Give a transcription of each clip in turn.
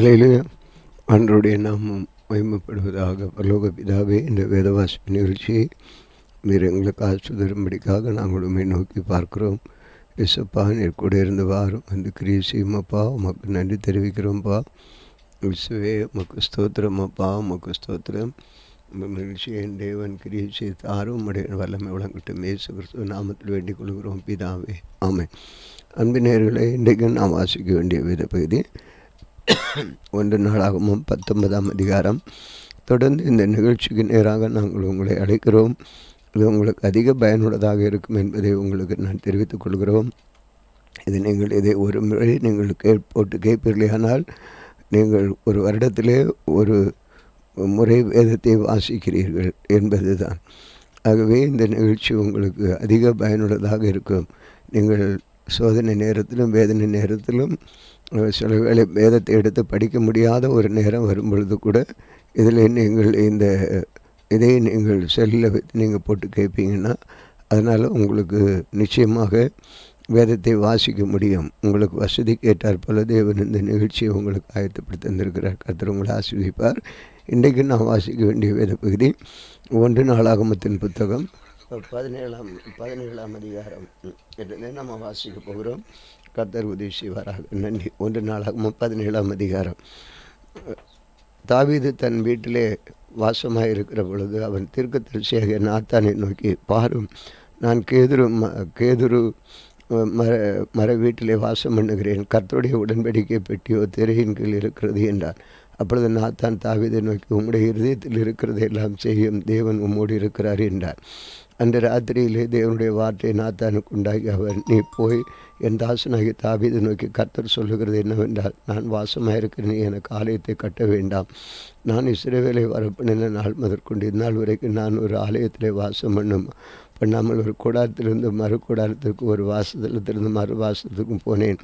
ஹல்லேலூயா. ஆண்டவருடைய நாமம் மகிமைப்படுவதாக. பரலோக பிதாவே, இந்த வேதவாசிப்பு நிகழ்ச்சியை நீர் எங்களுக்கு ஆசிர்வதிக்கும்படிக்காக நாங்கள் உம்மை நோக்கி பார்க்கிறோம். இயேசுப்பா, நீர் கூட இருந்து வாரும் வந்து கிரியை செய்யுமப்பா. உமக்கு நன்றி தெரிவிக்கிறோம்ப்பா. இயேசுவே, உமக்கு ஸ்தோத்திரம் அப்பா, உமக்கு ஸ்தோத்திரம். மகிழ்ச்சியை தேவன் கிரியை செய்து தாரும். உம்முடைய வல்லமை வழங்கட்டும். இயேசு கிறிஸ்துவ நாமத்தில் வேண்டிக் கொள்கிறோம் பிதாவே, ஆமென். அன்பினர்களே, இன்றைக்கு நாம் வாசிக்க வேண்டிய வேத பகுதி 1 நாளாகமம் 19ஆம் அதிகாரம். தொடர்ந்து இந்த நிகழ்ச்சிக்கு நேராக நாங்கள் உங்களை அழைக்கிறோம். இது உங்களுக்கு அதிக பயனுள்ளதாக இருக்கும் என்பதை உங்களுக்கு நான் தெரிவித்துக் கொள்கிறோம். இதை ஒரு முறை நீங்கள் போட்டு கேட்பீர்களானால் நீங்கள் ஒரு வருடத்திலே ஒரு முறை வேதத்தை வாசிக்கிறீர்கள் என்பது தான். ஆகவே இந்த நிகழ்ச்சி உங்களுக்கு அதிக பயனுள்ளதாக இருக்கும். நீங்கள் சோதனை நேரத்திலும் வேதனை நேரத்திலும் சில வேளை வேதத்தை எடுத்து படிக்க முடியாத ஒரு நேரம் வரும்பொழுது கூட இதில் இதை நீங்கள் செல்லில் வைத்து நீங்கள் போட்டு கேட்பீங்கன்னா அதனால் உங்களுக்கு நிச்சயமாக வேதத்தை வாசிக்க முடியும். உங்களுக்கு வசதிக்கு ஏற்றார் போல தேவன் இந்த நிகழ்ச்சியை உங்களுக்கு ஆயத்தப்படுத்தி தந்திருக்கிறார். கர்த்தர் உங்களை ஆசீர்வதிப்பார். இன்றைக்கு நான் வாசிக்க வேண்டிய வேத பகுதி 1 நாளாகமத்தின் புத்தகம் 17ஆம் அதிகாரம் என்று நம்ம வாசிக்க போகிறோம். கர்த்தர் உதவி செய்வாராக. நன்றி. 1 நாளாகமம் 17ஆம் அதிகாரம். தாவீது தன் வீட்டிலே வாசமாக இருக்கிற பொழுது அவன் தீர்க்கதரிசியாகிய நாத்தானை நோக்கி, பாரும், நான் கேதுரு மர வீட்டிலே வாசம் பண்ணுகிறேன். கர்த்தருடைய உடன்படிக்கை பெட்டியோ திரையின் கீழ் இருக்கிறது என்றார். அப்பொழுது நாத்தான் தாவீதை நோக்கி, உம்முடைய இருதயத்தில் இருக்கிறது எல்லாம் செய்யும் தேவன் உம்மோடு இருக்கிறார் என்றார். அன்று ராத்திரியிலே தேவனுடைய வார்த்தை நாத்தானுக்கு உண்டாகி அவர், நீ போய் என் தாசனாகி தாவீதை நோக்கி, கர்த்தர் சொல்லுகிறது என்னவென்றால், நான் வாசமாக இருக்கிற நீ எனக்கு ஆலயத்தை கட்ட வேண்டாம். நான் இஸ்ரவேலை வரப்பண்ணின நாள் முதற்கொண்டு இந்நாள் வரைக்கும் நான் ஒரு ஆலயத்திலே வாசம் பண்ணாமல் ஒரு கூடாரத்திலிருந்து மறு கூடாரத்திற்கு, ஒரு வாசத்திலிருந்து மறு வாசத்துக்கும் போனேன்.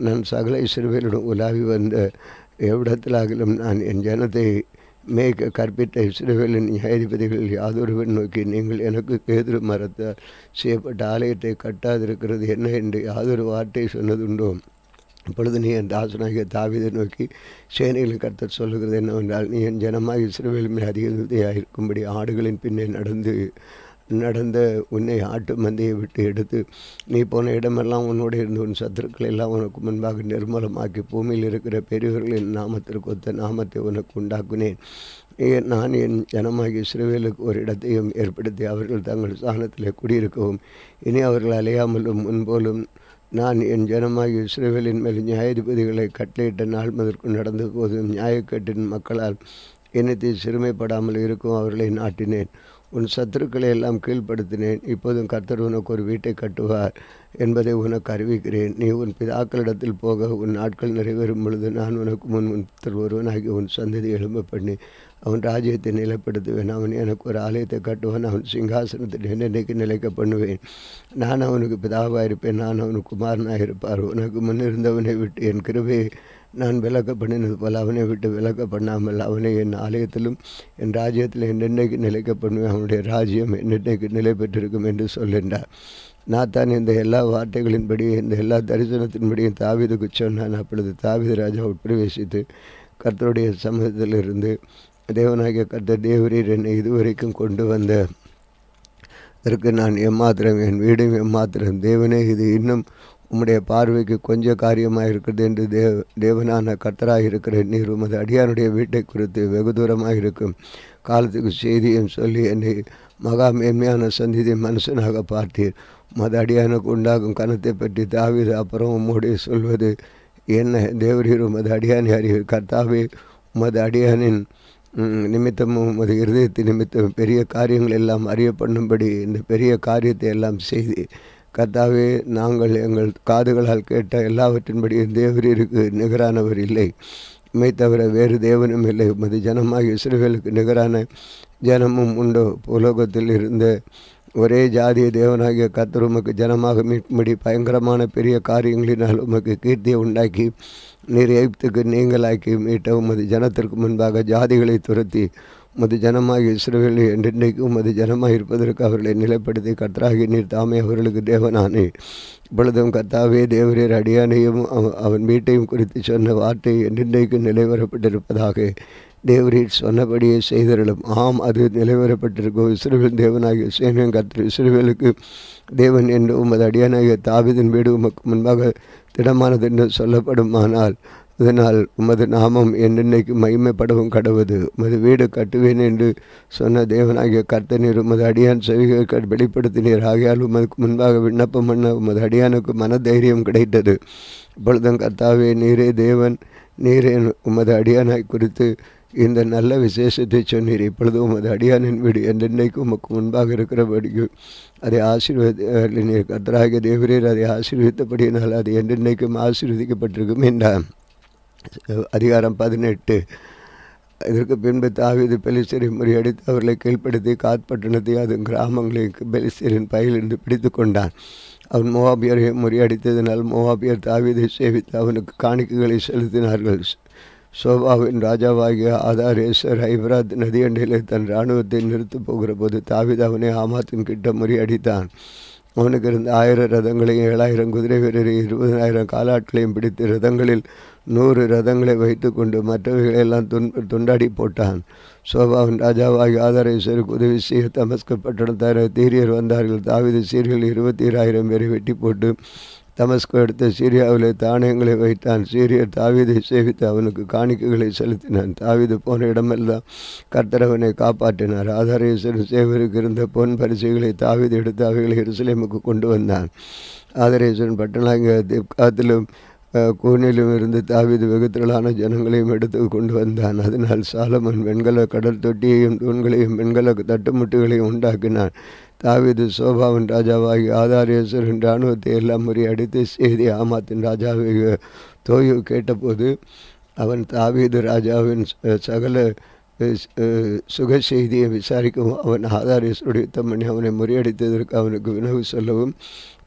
நான் சகல இஸ்ரவேலுடன் உலாவி வந்த எவ்விடத்திலாகிலும் நான் என் ஜனத்தை மேய்க்க கற்பித்த இஸ்ரவேலின் நியாயாதிபதிகளில் யாதொருவன் நோக்கி, நீங்கள் எனக்கு கேதுரு மரத்தால் செய்யப்பட்ட ஆலயத்தை கட்டாதிருக்கிறது என்ன என்று யாதொரு வார்த்தை சொன்னதுண்டோ? இப்பொழுது நீ என் தாசனாகிய தாவீதை நோக்கி, சேனைகளின் கர்த்தர் சொல்லுகிறது என்னவென்றால், நீ என் ஜனமாக இஸ்ரவேல் மேல் அதிகமாக இருக்கும்படி ஆடுகளின் பின்னே நடந்த உன்னை ஆட்டு மந்தையை விட்டு எடுத்து நீ போன இடமெல்லாம் உன்னோடு இருந்து உன் சத்துருக்களை எல்லாம் உனக்கு முன்பாக நிர்மூலமாக்கி பூமியில் இருக்கிற பெரியவர்களின் நாமத்திற்கு ஒத்த நாமத்தை உனக்கு உண்டாக்குனேன். நான் என் ஜனமாகி இஸ்ரவேலுக்கு ஒரு இடத்தையும் ஏற்படுத்தி அவர்கள் தங்கள் ஸ்தானத்திலே குடியிருக்கவும் இனி அவர்கள் அலையாமலும் முன்போலும் நான் என் ஜனமாகி இஸ்ரவேலின் மேல் நியாயாதிபதிகளை கட்டளையிட்ட நாள் முதற்கும் நடந்த போதும் நியாயக்கட்டின் மக்களால் எண்ணத்தை சிறுமைப்படாமல் இருக்கும் அவர்களை நாட்டினேன். உன் சத்துருக்களை எல்லாம் கீழ்ப்படுத்தினேன். இப்போதும் கர்த்தர் உனக்கு ஒரு வீட்டை கட்டுவார் என்பதை உனக்கு அறிவிக்கிறேன். நீ உன் பிதாக்களிடத்தில் போக உன் நாட்கள் நிறைவேறும் பொழுது நான் உனக்கு முன் ஒருவனாகி உன் சந்ததி எழும்ப பண்ணி அவன் ராஜ்யத்தை நிலைப்படுத்துவேன். அவன் எனக்கு ஒரு ஆலயத்தை கட்டுவான். அவன் சிங்காசனத்தில் என்னென்னைக்கு நிலைக்க பண்ணுவேன். நான் அவனுக்கு பிதாவாக இருப்பேன். நான் அவனுக்கு குமாரனாக இருப்பார். உனக்கு முன்னிருந்தவனை விட்டு என் கிருபையை நான் விலக்க பண்ணினது போல் அவனை விட்டு விலக்க பண்ணாமல் அவனை என் ஆலயத்திலும் என் ராஜ்யத்தில் என்னென்னைக்கு நிலைக்க பண்ணுவேன். அவனுடைய ராஜ்யம் என்னென்னைக்கு நிலை பெற்றிருக்கும் என்று சொல்கின்றார். நாத்தான் இந்த எல்லா வார்த்தைகளின்படி இந்த எல்லா தரிசனத்தின்படியும் தாவீதுக்கு சொன்னான். அப்பொழுது தாவீது ராஜா உட்பிரவேசித்து கர்த்தருடைய சமூகத்தில் இருந்து, தேவனாகிய கர்த்தர், தேவரீர் என்னை இதுவரைக்கும் கொண்டு வந்த அதற்கு நான் எம்மாத்திரம், என் வீடும் எம்மாத்திரம். தேவனே, இது இன்னும் உம்முடைய பார்வைக்கு கொஞ்சம் காரியமாக இருக்கிறது என்று தேவனான கர்த்தராக இருக்கிற நீர் உமது அடியானுடைய வீட்டை குறித்து வெகு தூரமாக இருக்கும் காலத்துக்கு செய்தியும் சொல்லி என்னை மகா மேன்மையான சந்திதி மனுஷனாக பார்த்தீர். உமது அடியானுக்கு உண்டாகும் கனத்தை பற்றி தாவீது அப்புறம் உம்முடைய சொல்வது என்ன? தேவரீர் உமது அடியானை அறிவீர். கர்த்தாவே, உமது அடியானின் நிமித்தமும் உமது இருதயத்தின் நிமித்தம் பெரிய காரியங்கள் எல்லாம் அறியப்பண்ணும்படி இந்த பெரிய காரியத்தை எல்லாம் செய்து கர்த்தாவே, நாங்கள் எங்கள் காதுகளால் கேட்ட எல்லாவற்றின்படியும் தேவரீருக்கு நிகரானவர் இல்லை. உம்மை தவிர வேறு தேவனும் இல்லை. உமது ஜனமாக இஸ்ரவேலுக்கு நிகரான ஜனமும் உண்டோ? உலகத்தில் இருந்த ஒரே ஜாதிய தேவனாகிய கர்த்தர் உமக்கு ஜனமாக மீட்கும்படி பயங்கரமான பெரிய காரியங்களினால் உமக்கு கீர்த்தியை உண்டாக்கி நீர் எகிப்துக்கு நீங்களாக்கி மீட்ட உமது ஜனத்திற்கு முன்பாக ஜாதிகளை துரத்தி உமது ஜனமாகிய இஸ்ரவேலை என்றென்றைக்கும் உமது ஜனமாக இருப்பதற்கு அவர்களை நிலைப்படுத்தி கர்த்தராகிய நீர் தாமே அவர்களுக்கு தேவனானே. இப்பொழுதும் கர்த்தாவே தேவரீர் அடியானையும் அவன் வீட்டையும் குறித்து சொன்ன வார்த்தை என்றென்றைக்கும் நிலைவரப்பட்டிருப்பதாக. தேவரீர் சொன்னபடியே செய்தருளும். ஆம், அது நிலைவரப்பட்டிருக்கும். இஸ்ரவேல் தேவனாகிய சேனையின் கர்த்தர் இஸ்ரவேலுக்கு தேவன் என்று உமது அடியானாகிய தாவீதின் வீடு உமக்கு முன்பாக திடமானது என்று சொல்லப்படுமானால் அதனால் உமது நாமம் என்றென்னைக்கு மகிமைப்படவும் கடவுது. உமது வீடு கட்டுவேன் என்று சொன்ன தேவனாகிய கர்த்தனீர் உமது அடியான் செவிகளை வெளிப்படுத்தினீர். ஆகையால் உமதுக்கு முன்பாக விண்ணப்பம் பண்ண உமது அடியானுக்கு மனதைரியம் கிடைத்தது. இப்பொழுதும் கர்த்தாவே நீரே தேவன், நீரே உமது அடியானாய் குறித்து இந்த நல்ல விசேஷத்தை சொன்னீர். இப்பொழுது உமது அடியானின் வீடு என்றென்னைக்கு உமக்கு முன்பாக இருக்கிறபடிக்கு அதை ஆசீர்வதினீர். கர்த்தராகிய தேவரீர் அதை ஆசீர்வதித்தபடியினால் அது என்றென்னைக்கும் ஆசீர்வதிக்கப்பட்டிருக்கும் என்றார். அதிகாரம் 18. இதற்கு பின்பு தாவீது பெலிஸ்தரை முறியடித்து அவர்களை கீழ்ப்படுத்தி காத் பட்டணத்தை அதன் கிராமங்களையும் பெலிஸ்தரின் பையிலிருந்து பிடித்து கொண்டான். அவன் மோவாபியரை முறியடித்ததினால் மோவாபியர் தாவீதை சேவித்து அவனுக்கு காணிக்கைகளை செலுத்தினார்கள். சோபாவின் ராஜாவாகிய ஆதாரேசர் ஐப்ராத் நதியண்டையிலே தன் இராணுவத்தை நிறுத்தப் போகிற போது தாவீது அவனை ஆமாத்தின் கிட்ட முறியடித்தான். அவனுக்கு இருந்த 1000 ரதங்களையும் 7000 குதிரை வீரரையும் 20000 காலாட்களையும் பிடித்து ரதங்களில் 100 ரதங்களை வைத்து கொண்டு மற்றவைகளெல்லாம் துண்டாடி போட்டான். சோபாவின் ராஜாவாகி ஆதாரேசருக்கு உதவி செய்ய தமஸ்கு பட்டணத்தார் தீரியர் வந்தார்கள். தாவீது சீரியர்கள் 27,000 பேரை வெட்டி போட்டு தமஸ்கு எடுத்த சீரியாவிலே தானியங்களை வைத்தான். சீரியர் தாவீதை சேவித்து அவனுக்கு காணிக்கைகளை செலுத்தினான். தாவீது போன இடமெல்லாம் கர்த்தர் அவனை காப்பாற்றினார். ஆதாரேசரின் சேவருக்கு இருந்த பொன் பரிசைகளை தாவீது எடுத்து அவைகளை எருசலேமுக்கு கொண்டு வந்தான். ஆதாரேசரின் பட்டணாகிய திப்காத்திலும் கூனிலும் இருந்து தாவீது வெகு திரளான ஜனங்களையும் எடுத்து கொண்டு வந்தான். அதனால் சாலமன் வெண்கல கடல் தொட்டியையும் தூண்களையும் வெண்கல தட்டுமுட்டுகளையும் உண்டாக்கினான். தாவீது சோபாவின் ராஜாவாகி ஆதாரேசரின் இராணுவத்தை எல்லாம் முறியடித்து செய்தி ஆமாத்தின் ராஜாவாகிய தோயு கேட்டபோது அவன் தாவீது ராஜாவின் சகல சுக செய்தியை விசாரிக்கவும் அவன் ஆதாரேசருடைய யுத்தம் பண்ணி அவனை முறியடித்ததற்கு அவனுக்கு வினவு சொல்லவும்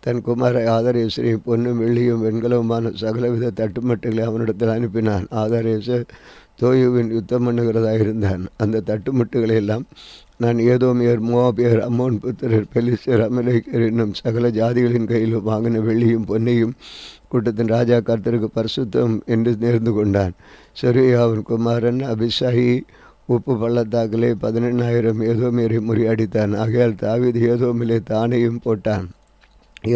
தன் குமாரை ஆதாரேசரை பொன்னும் வெள்ளியும் வெண்கலவுமான சகலவித தட்டுமட்டுகளை அவனிடத்தில் அனுப்பினான். ஆதாரேசர் தோயுவின் யுத்தம் பண்ணுகிறதாக இருந்தான். அந்த தட்டுமுட்டுகளை எல்லாம் நான் ஏதோமியர், மோவாபியர், அம்மோன் புத்திரர், பெலிஸ்தர், அமலேக்கர் என்னும் சகல ஜாதிகளின் கையிலும் வாங்கின வெள்ளியும் பொன்னையும் கூட்டத்தின் ராஜா கர்த்தருக்கு பரிசுத்தம் என்று நேர்ந்து கொண்டான். செருயாவின் குமாரன் அபிஷாயி உப்பு பள்ளத்தாக்கிலே 18,000 ஏதோமியரை முறியடித்தான். ஆகையால் தாவீது ஏதோமிலே தானையும் போட்டான்.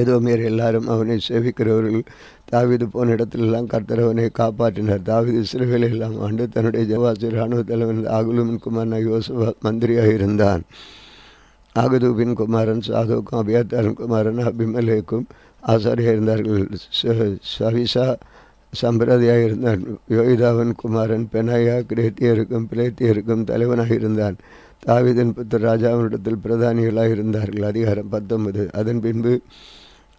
ஏதோமியர் எல்லாரும் அவனை சேவிக்கிறவர்கள் தாவீது போன இடத்திலெல்லாம் கர்த்தர் அவனை காப்பாற்றினார். தாவீது இஸ்ரவேலை எல்லாம் ஆண்டு தன்னுடைய ஜவாசி இராணுவ தலைவன் ஆகுலுமின் குமாரன் யோசுவா மந்திரியாக இருந்தான். ஆகதூபின் குமாரன் சாதோக்கும் அபியாத்தாரின் குமாரன் அபிமலேக்கும் ஆசாரியாக இருந்தார்கள். சவிசா சம்பிரதியாக இருந்தான். யோய்தாவின் குமாரன் பெனாயா கிரேத்தியருக்கும் பிளேத்தியருக்கும் தலைவனாக இருந்தான். தாவீதின் புத்தர் ராஜாவினிடத்தில் பிரதானிகளாக இருந்தார்கள். அதிகாரம் 19. அதன் பின்பு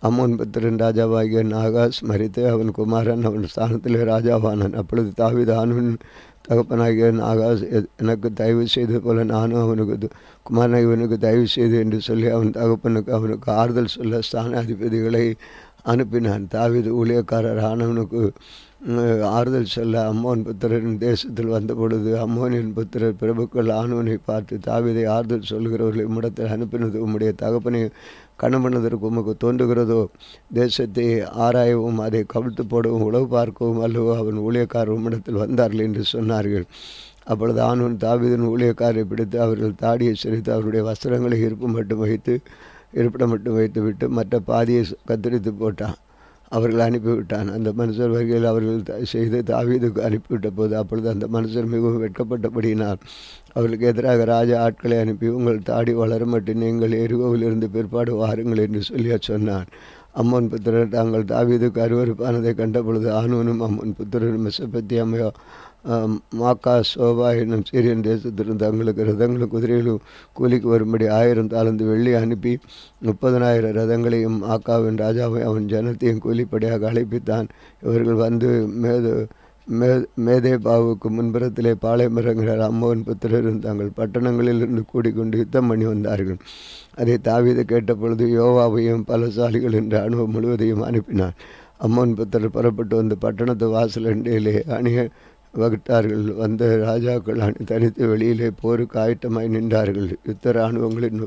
அம்மோன் புத்திரன் ராஜாவாகிய நாகாஸ் மரித்து அவன் குமாரன் அவன் ஸ்தானத்திலே ராஜாவானான். அப்பொழுது தாவீது ஆணுவின் தகப்பனாகிய நாகாஸ் எனக்கு தயவு செய்தது போல நானும் அவனுக்கு குமாரன் இவனுக்கு தயவு செய்து என்று சொல்லி அவன் தகப்பனுக்கு அவனுக்கு ஆறுதல் சொல்ல ஸ்தான அதிபதிகளை அனுப்பினான். தாவீது ஊழியக்காரர் ஆனவனுக்கு ஆறுதல் சொல்ல அம்மோன் புத்திரரின் தேசத்தில் வந்தபொழுது அம்மோனின் புத்திரர் பிரபுக்கள் ஆணுவனை பார்த்து தாவீதை ஆறுதல் சொல்கிறவர்களை உம்மிடத்தில் அனுப்பினது உம்முடைய தகப்பனை கணவனதற்கு உமக்கு தோன்றுகிறதோ? தேசத்தை ஆராயவும் அதை கவிழ்த்து போடவும் உளவு பார்க்கவும் அல்லவோ அவன் ஊழியக்காரர் உம்மிடத்தில் வந்தார்கள் என்று சொன்னார்கள். அப்பொழுது ஆணுவன் தாவீதின் ஊழியக்காரை பிடித்து அவர்கள் தாடியை சிரித்து அவருடைய வஸ்திரங்களை இருப்பிடம் மட்டும் வைத்துவிட்டு மற்ற பாதியை கத்தரித்து போட்டான். அவர்கள் அனுப்பிவிட்டான். அந்த மனுஷர் வருகையில் அவர்கள் செய்து தாவீதுக்கு அனுப்பிவிட்ட போது அப்பொழுது அந்த மனுஷர் மிகவும் வெட்கப்பட்டபடியினால் அவர்களுக்கு எதிராக ராஜா ஆட்களை அனுப்பி உங்கள் தாடி வளரமட்டு நீங்கள் எரிகோவிலிருந்து பிற்பாடு வாருங்கள் என்று சொல்லி சொன்னான். அம்மோன் புத்திரர் தாங்கள் தாவீதுக்கு அருவருப்பானதை கண்டபொழுது ஆணுவனும் அம்மோன் புத்திரரும் மெசொப்பொத்தாமியா மாக்கா சோபா என்னும் சீரியன் தேசத்திலும் தங்களுக்கு ரதங்களும் குதிரைகளும் கூலிக்கு வரும்படி 1000 தாலந்து வெள்ளி அனுப்பி 30,000 ரதங்களையும் மாக்காவின் ராஜாவை அவன் ஜனத்தையும் கூலிப்படியாக அழைப்பித்தான். இவர்கள் வந்து மேதேபாவுக்கு முன்புறத்திலே பாளையமிறங்கினார். அம்மோன் புத்திரரும் தங்கள் பட்டணங்களிலிருந்து கூடிக்கொண்டு யுத்தம் பண்ணி வந்தார்கள். அதை தாவீது கேட்டபொழுது யோவாவையும் பலசாலிகள் என்ற அனுபவம் முழுவதையும் அனுப்பினான். அம்மோன் புத்திரர் புறப்பட்டு வந்து பட்டணத்து வாசல் அண்டையிலே வகுத்தார்கள். வந்த ராஜாக்கள் தனித்து வெளியிலே போருக்கு ஆயத்தமாய் நின்றார்கள். யுத்த இராணுவங்களின்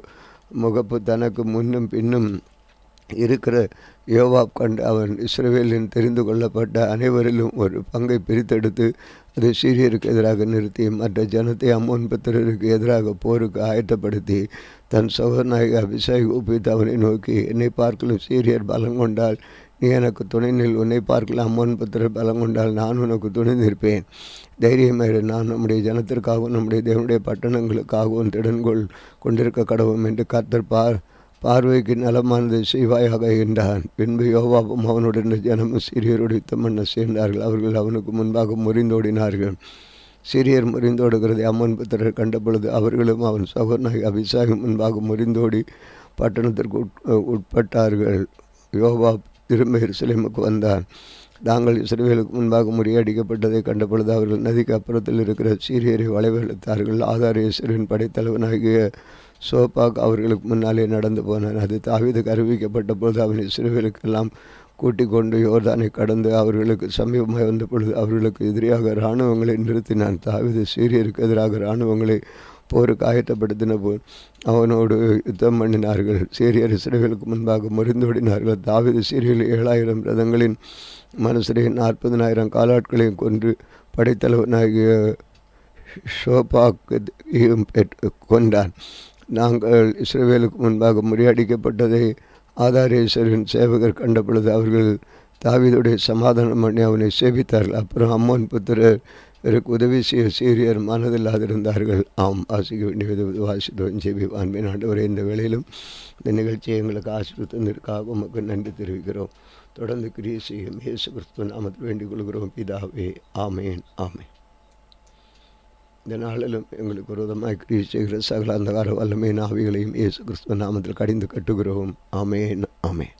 முகப்பு தனக்கு முன்னும் பின்னும் இருக்கிற யோவாப் கண்டு அவன் இஸ்ரவேலின் தெரிந்து கொள்ளப்பட்ட அனைவரிலும் ஒரு பங்கை பிரித்தெடுத்து அதை சீரியருக்கு எதிராக நிறுத்தி மற்ற ஜனத்தை அம்மோன் புத்திரருக்கு எதிராக போருக்கு ஆயத்தப்படுத்தி தன் சகோதரனாகி அபிஷேக் ஒப்பித்து அவனை நோக்கி, என்னை பார்க்கலும் சீரியர் பலம் கொண்டால் நீ எனக்கு துணை நில், உன்னை பார்க்கலாம் அம்மோன் புத்திரர் பலம் கொண்டால் நான் உனக்கு துணை நிற்பேன். தைரியமாயிரு, நான் நம்முடைய ஜனத்திற்காகவும் நம்முடைய தேவனுடைய பட்டணங்களுக்காகவும் திடன்கொள் கொண்டிருக்க கடவும் என்று கர்த்தர் பார்வைக்கு நலமானது செய்வாயாக என்றான். பின்பு யோவாபும் அவனுடன் ஜனமும் சீரியரோடு யுத்தம் பண்ண சேர்ந்தார்கள். அவர்கள் அவனுக்கு முன்பாக முறிந்தோடினார்கள். சீரியர் முறிந்தோடுகிறதை அம்மோன் புத்திரர் கண்டபொழுது அவர்களும் அவன் சகோதரனாகி அபிஷேகம் முன்பாக முறிந்தோடி பட்டணத்திற்கு உட்பட்டார்கள். யோவாப் திரும்ப எருசலேமுக்கு வந்தான். தாங்கள் இஸ்ரவேலுக்கு முன்பாக முறியடிக்கப்பட்டதை கண்டபொழுது அவர்கள் நதிக்கு அப்புறத்தில் இருக்கிற சீரியரை வளைவெடுத்தார்கள். ஆதாரேஸ்வரின் படைத்தலைவனாகிய சோபாக் அவர்களுக்கு முன்னாலே நடந்து போனான். அது தாவீதுக்கு அறிவிக்கப்பட்ட பொழுது அவன் இஸ்ரவேலுக்கெல்லாம் கூட்டிக் கொண்டு யோர்தானை கடந்து அவர்களுக்கு சமீபமாய் வந்த பொழுது அவர்களுக்கு எதிராக இராணுவங்களை நிறுத்தினான். தாவீது சீரியருக்கு எதிராக இராணுவங்களை போருக்கு ஆயத்தப்படுத்தின போல் அவனோடு யுத்தம் பண்ணினார்கள். சீரியர் இஸ்ரவேலுக்கு முன்பாக முறிந்தோடினார்கள். தாவீது சீரியரில் 7000 ரதங்களின் மனுஷரையும் 40,000 காலாட்களையும் கொன்று படைத்தலைவனாகிய ஷோபாக்கையும் கொண்டான். நாங்கள் இஸ்ரவேலுக்கு முன்பாக முறியடிக்கப்பட்டதை ஆதாரேஸ்வரின் சேவகர் கண்டபொழுது அவர்கள் தாவீதுடைய சமாதானம் பண்ணி அவனை சேவித்தார்கள். அப்புறம் அம்மோன் புத்திரருக்கு உதவி செய்ய சீரியர் மனதில்லாதிருந்தார்கள். ஆம், வாசிக்க வேண்டியது வாசித்தோம். ஜெபி அன்பின் ஆண்டவரே, இந்த வேளையிலும் இந்த நிகழ்ச்சியை எங்களுக்கு ஆசீர்வதித்ததற்காக உமக்கு நன்றி தெரிவிக்கிறோம். தொடர்ந்து கிரியை செய்யும் இயேசு கிறிஸ்துவின் நாமத்தில் வேண்டிக் கொள்கிறோம் பிதாவே. ஆமேன், ஆமேன். இந்த நாளிலும் எங்களுக்கு விரோதமாய் கிரியை செய்கிற சகல அந்தகார வல்லமையின் ஆவிகளையும் இயேசு கிறிஸ்துவின் நாமத்தில் கடிந்து கட்டுகிறோம். ஆமேன், ஆமேன்.